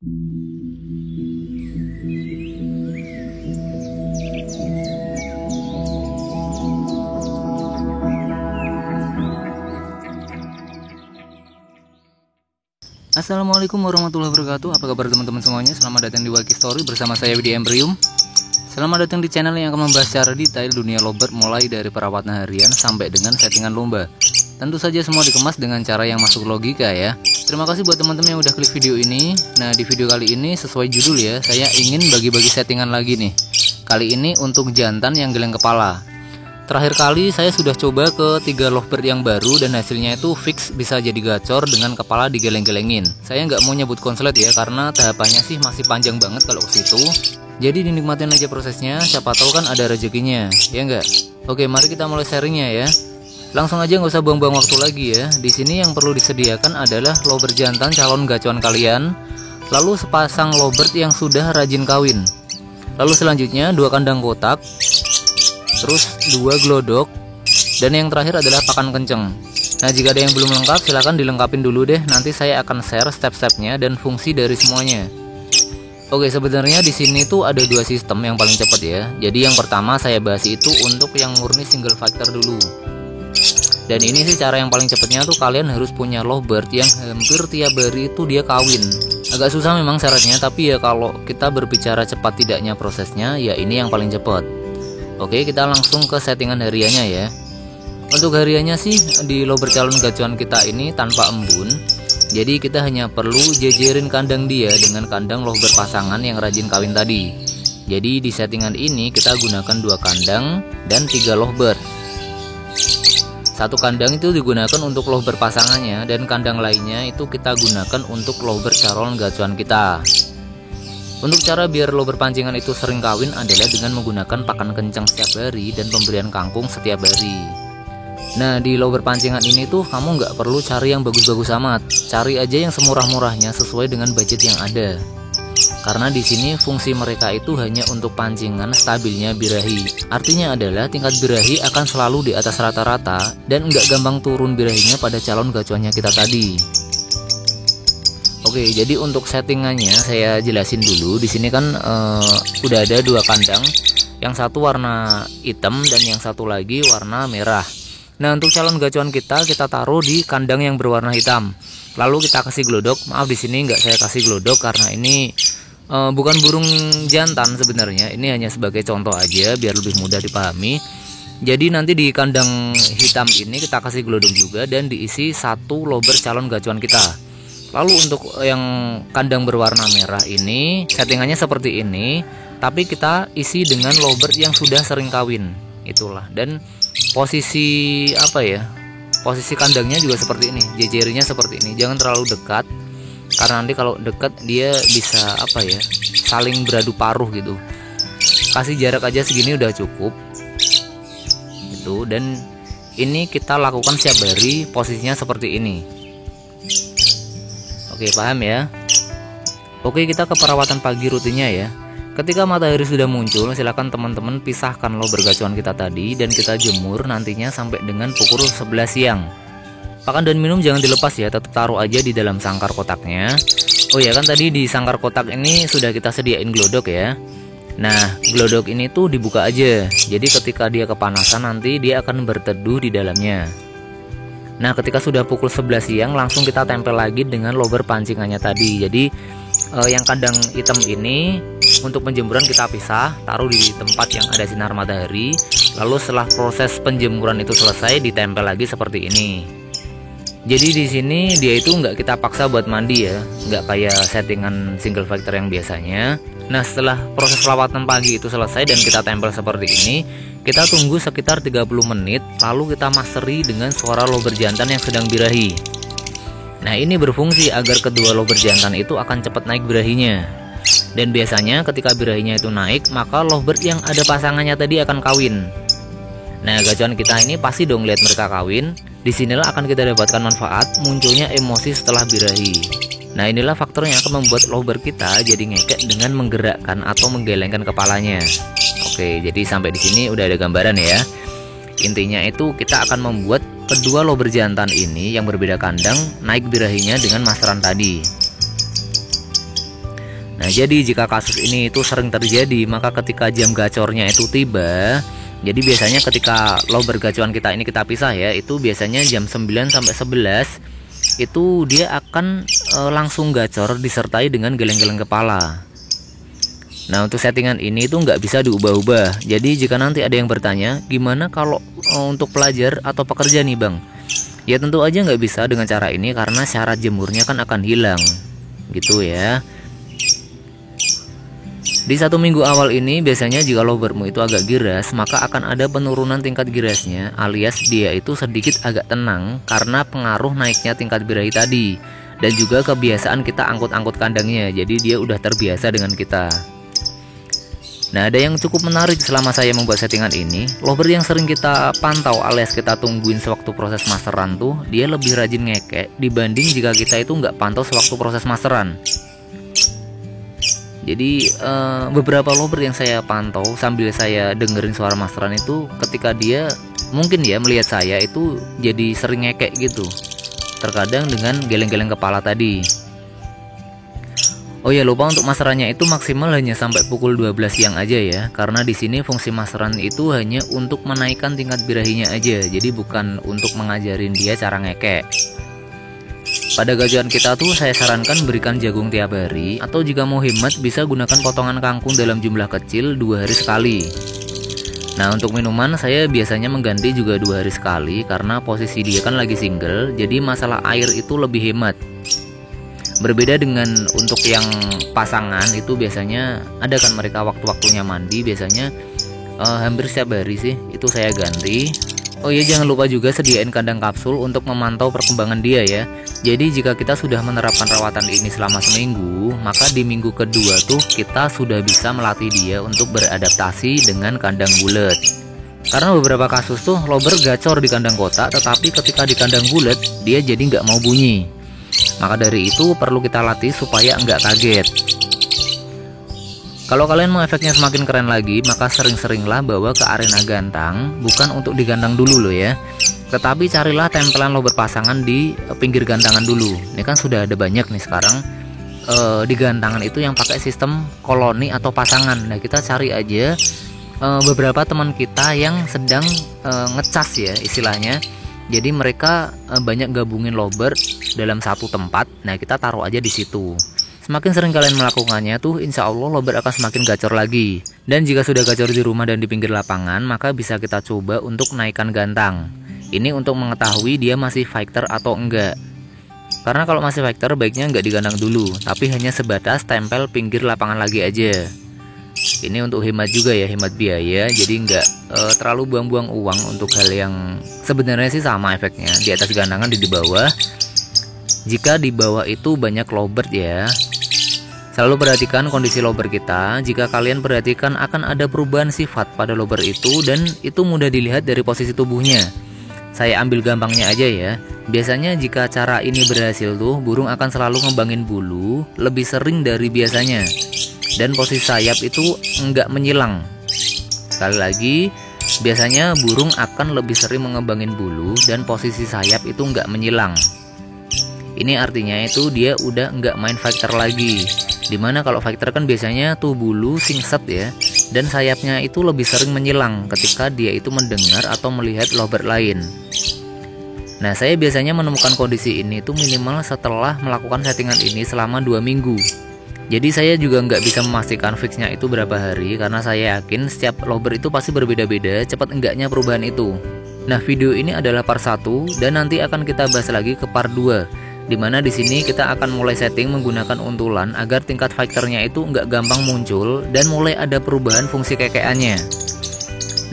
Assalamualaikum warahmatullahi wabarakatuh. Apa kabar teman-teman semuanya? Selamat datang di Waki Story bersama saya Widhi Embryum. Selamat datang di channel yang akan membahas secara detail dunia lovebird, mulai dari perawatan harian sampai dengan settingan lomba. Tentu saja semua dikemas dengan cara yang masuk logika ya. Terima kasih buat teman-teman yang udah klik video ini. Nah, di video kali ini sesuai judul ya, saya ingin bagi-bagi settingan lagi nih. Kali ini untuk jantan yang geleng kepala. Terakhir kali saya sudah coba ke 3 lovebird yang baru dan hasilnya itu fix bisa jadi gacor dengan kepala digeleng-gelengin. Saya nggak mau nyebut konslet ya, karena tahapannya sih masih panjang banget kalau ke situ. Jadi dinikmatin aja prosesnya, siapa tahu kan ada rezekinya, ya nggak? Oke, mari kita mulai sharingnya ya. Langsung aja, nggak usah buang-buang waktu lagi ya. Di sini yang perlu disediakan adalah lovebird jantan calon gacuan kalian, lalu sepasang lovebird yang sudah rajin kawin. Lalu selanjutnya 2 kandang kotak, terus 2 glodok, dan yang terakhir adalah pakan kenceng. Nah, jika ada yang belum lengkap silahkan dilengkapin dulu deh. Nanti saya akan share step-stepnya dan fungsi dari semuanya. Oke, sebenarnya di sini tuh ada 2 sistem yang paling cepat ya. Jadi yang pertama saya bahas itu untuk yang murni single factor dulu. Dan ini sih cara yang paling cepatnya tuh kalian harus punya lovebird yang hampir tiap hari itu dia kawin. Agak susah memang syaratnya, tapi ya kalau kita berbicara cepat tidaknya prosesnya, ya ini yang paling cepat. Oke, kita langsung ke settingan hariannya ya. Untuk hariannya sih di lovebird calon gacuan kita ini tanpa embun. Jadi kita hanya perlu jejerin kandang dia dengan kandang lovebird pasangan yang rajin kawin tadi. Jadi di settingan ini kita gunakan 2 kandang dan 3 lovebird. 1 kandang itu digunakan untuk lovebird pasangannya, dan kandang lainnya itu kita gunakan untuk lovebird calon gacuan kita. Untuk cara biar lovebird pancingan itu sering kawin adalah dengan menggunakan pakan kencang setiap hari dan pemberian kangkung setiap hari. Nah, di lovebird pancingan ini tuh kamu nggak perlu cari yang bagus-bagus amat. Cari aja yang semurah-murahnya sesuai dengan budget yang ada. Karena di sini fungsi mereka itu hanya untuk pancingan stabilnya birahi. Artinya adalah tingkat birahi akan selalu di atas rata-rata dan nggak gampang turun birahinya pada calon gacuannya kita tadi. Oke, jadi untuk settingannya saya jelasin dulu. Di sini kan udah ada 2 kandang, yang satu warna hitam dan yang satu lagi warna merah. Nah, untuk calon gacuan kita taruh di kandang yang berwarna hitam. Lalu kita kasih glodok. Maaf, di sini nggak saya kasih glodok karena ini bukan burung jantan sebenarnya. Ini hanya sebagai contoh aja biar lebih mudah dipahami. Jadi nanti di kandang hitam ini kita kasih glodok juga dan diisi 1 lovebird calon gacuan kita. Lalu untuk yang kandang berwarna merah ini settingannya seperti ini, tapi kita isi dengan lovebird yang sudah sering kawin. Itulah. Dan posisi posisi kandangnya juga seperti ini, jejerinya seperti ini. Jangan terlalu dekat, karena nanti kalau dekat dia bisa saling beradu paruh gitu. Kasih jarak aja segini udah cukup itu. Dan ini kita lakukan setiap hari, posisinya seperti ini. Oke, paham ya? Oke, kita ke perawatan pagi rutinnya ya. Ketika matahari sudah muncul, silakan teman-teman pisahkan lovebird gacuan kita tadi dan kita jemur nantinya sampai dengan pukul 11 siang. Pakan dan minum jangan dilepas ya, tetap taruh aja di dalam sangkar kotaknya. Oh ya, kan tadi di sangkar kotak ini sudah kita sediain glodok ya. Nah, glodok ini tuh dibuka aja. Jadi ketika dia kepanasan nanti dia akan berteduh di dalamnya. Nah, ketika sudah pukul 11 siang langsung kita tempel lagi dengan lovebird pancingannya tadi. Jadi yang kandang hitam ini untuk penjemuran kita pisah, taruh di tempat yang ada sinar matahari. Lalu setelah proses penjemuran itu selesai, ditempel lagi seperti ini. Jadi di sini dia itu nggak kita paksa buat mandi ya, nggak kayak settingan single factor yang biasanya. Nah, setelah proses perawatan pagi itu selesai dan kita tempel seperti ini, kita tunggu sekitar 30 menit, lalu kita masteri dengan suara lovebird jantan yang sedang birahi. Nah, ini berfungsi agar kedua lovebird jantan itu akan cepat naik birahinya. Dan biasanya ketika birahinya itu naik, maka lovebird yang ada pasangannya tadi akan kawin. Nah, gacuan kita ini pasti dong lihat mereka kawin. Disinilah akan kita dapatkan manfaat munculnya emosi setelah birahi. Nah, inilah faktor yang akan membuat lovebird kita jadi ngekek dengan menggerakkan atau menggelengkan kepalanya. Oke, jadi sampai di sini udah ada gambaran ya. Intinya itu kita akan membuat kedua lovebird jantan ini yang berbeda kandang naik birahinya dengan masteran tadi. Nah, jadi jika kasus ini itu sering terjadi, maka ketika jam gacornya itu tiba, jadi biasanya ketika lobber gacuan kita ini kita pisah ya, itu biasanya jam 9 sampai 11 itu dia akan langsung gacor disertai dengan geleng-geleng kepala. Nah, untuk settingan ini itu nggak bisa diubah-ubah. Jadi jika nanti ada yang bertanya, gimana kalau untuk pelajar atau pekerja nih bang? Ya tentu aja nggak bisa dengan cara ini karena syarat jemurnya kan akan hilang, gitu ya. Di 1 minggu awal ini biasanya jika lobbermu itu agak giras, maka akan ada penurunan tingkat girasnya, alias dia itu sedikit agak tenang karena pengaruh naiknya tingkat birahi tadi, dan juga kebiasaan kita angkut-angkut kandangnya, jadi dia udah terbiasa dengan kita. Nah, ada yang cukup menarik selama saya membuat settingan ini, lobber yang sering kita pantau alias kita tungguin sewaktu proses masteran tuh, dia lebih rajin ngekek dibanding jika kita itu nggak pantau sewaktu proses masteran. Jadi beberapa lobber yang saya pantau sambil saya dengerin suara masteran itu, ketika dia mungkin ya melihat saya itu jadi sering ngekek gitu, terkadang dengan geleng-geleng kepala tadi. Oh ya, lupa untuk masterannya itu maksimal hanya sampai pukul 12 siang aja ya, karena di sini fungsi masteran itu hanya untuk menaikkan tingkat birahinya aja, jadi bukan untuk mengajarin dia cara ngekek. Pada gacuan kita tuh saya sarankan berikan jagung tiap hari, atau jika mau hemat bisa gunakan potongan kangkung dalam jumlah kecil 2 hari sekali. Nah, untuk minuman saya biasanya mengganti juga 2 hari sekali karena posisi dia kan lagi single, jadi masalah air itu lebih hemat. Berbeda dengan untuk yang pasangan itu biasanya ada kan mereka waktu-waktunya mandi, biasanya hampir setiap hari sih itu saya ganti. Oh iya, jangan lupa juga sediain kandang kapsul untuk memantau perkembangan dia ya. Jadi jika kita sudah menerapkan rawatan ini selama seminggu, maka di minggu kedua tuh kita sudah bisa melatih dia untuk beradaptasi dengan kandang bulat. Karena beberapa kasus tuh lobber gacor di kandang kotak, tetapi ketika di kandang bulat dia jadi nggak mau bunyi. Maka dari itu perlu kita latih supaya nggak kaget. Kalau kalian mau efeknya semakin keren lagi, maka sering-seringlah bawa ke arena gantang, bukan untuk digantang dulu loh ya. Tetapi carilah tempelan lobber pasangan di pinggir gantangan dulu. Ini kan sudah ada banyak nih sekarang di gantangan itu yang pakai sistem koloni atau pasangan. Nah, kita cari aja beberapa teman kita yang sedang ngecas ya istilahnya. Jadi mereka banyak gabungin lobber dalam satu tempat. Nah, kita taruh aja di situ. Semakin sering kalian melakukannya tuh insya Allah lobber akan semakin gacor lagi. Dan jika sudah gacor di rumah dan di pinggir lapangan, maka bisa kita coba untuk naikkan gantang. Ini untuk mengetahui dia masih fighter atau enggak. Karena kalau masih fighter baiknya enggak digandang dulu, tapi hanya sebatas tempel pinggir lapangan lagi aja. Ini untuk hemat juga ya, hemat biaya. Jadi enggak terlalu buang-buang uang untuk hal yang sebenarnya sih sama efeknya. Di atas gandangan di bawah. Jika di bawah itu banyak lobber ya, selalu perhatikan kondisi lobber kita. Jika kalian perhatikan akan ada perubahan sifat pada lobber itu, dan itu mudah dilihat dari posisi tubuhnya. Saya ambil gampangnya aja ya. Biasanya jika cara ini berhasil tuh, burung akan selalu ngembangin bulu lebih sering dari biasanya, dan posisi sayap itu enggak menyilang. Sekali lagi, biasanya burung akan lebih sering mengembangin bulu dan posisi sayap itu enggak menyilang. Ini artinya itu dia udah nggak main fighter lagi. Dimana kalau fighter kan biasanya tuh bulu singset ya, dan sayapnya itu lebih sering menyilang ketika dia itu mendengar atau melihat lobber lain. Nah, saya biasanya menemukan kondisi ini tuh minimal setelah melakukan settingan ini selama 2 minggu. Jadi saya juga nggak bisa memastikan fixnya itu berapa hari, karena saya yakin setiap lobber itu pasti berbeda-beda cepat enggaknya perubahan itu. Nah, video ini adalah part 1 dan nanti akan kita bahas lagi ke part 2. Dimana di sini kita akan mulai setting menggunakan untulan agar tingkat fighternya itu nggak gampang muncul dan mulai ada perubahan fungsi kekeannya.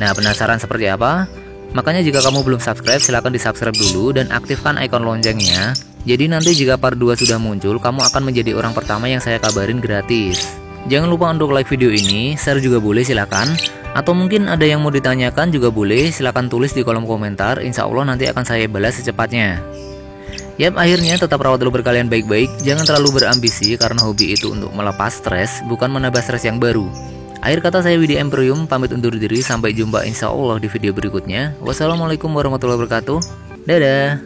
Nah, penasaran seperti apa? Makanya jika kamu belum subscribe, silahkan di subscribe dulu dan aktifkan icon loncengnya. Jadi nanti jika part 2 sudah muncul, kamu akan menjadi orang pertama yang saya kabarin gratis. Jangan lupa untuk like video ini, share juga boleh silakan. Atau mungkin ada yang mau ditanyakan juga boleh, silahkan tulis di kolom komentar. Insya Allah nanti akan saya balas secepatnya. Yap, akhirnya tetap rawat lobber kalian baik-baik. Jangan terlalu berambisi karena hobi itu untuk melepas stres, bukan menambah stres yang baru. Akhir kata saya Widhi Emperium, pamit undur diri. Sampai jumpa insya Allah di video berikutnya. Wassalamualaikum warahmatullahi wabarakatuh. Dadah.